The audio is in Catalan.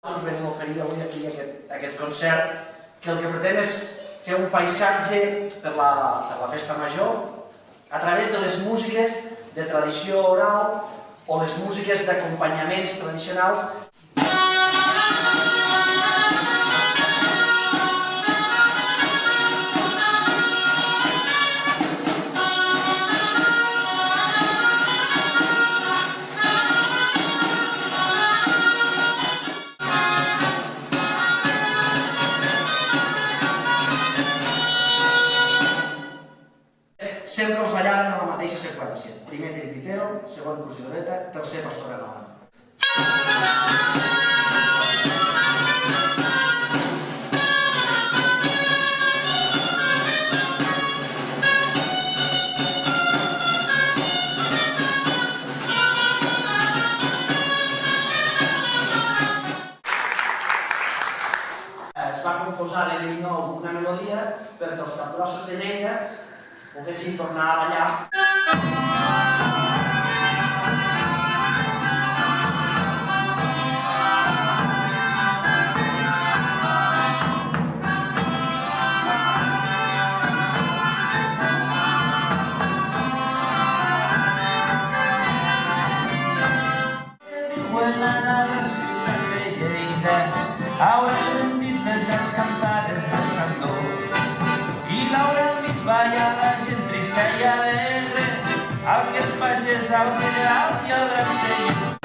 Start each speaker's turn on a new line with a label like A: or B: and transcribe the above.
A: Us venim a oferir avui aquí aquest concert que el que pretén és fer un paisatge per la festa major a través de les músiques de tradició oral o les músiques d'acompanyaments tradicionals. Sempre els ballaven en la mateixa seqüència. Primer tirititero, segon cosidoreta, tercer pastorela. Es va composar de bell nou una melodia perquè els capgrossos de Lleida poguessin tornar a ballar.
B: Pues la ciutat de Lleida haurà sentit les grans campanes del Sandó i l'hauran vist ballar la gent trista i alegre, el que és pagès, el general i el gran senyor.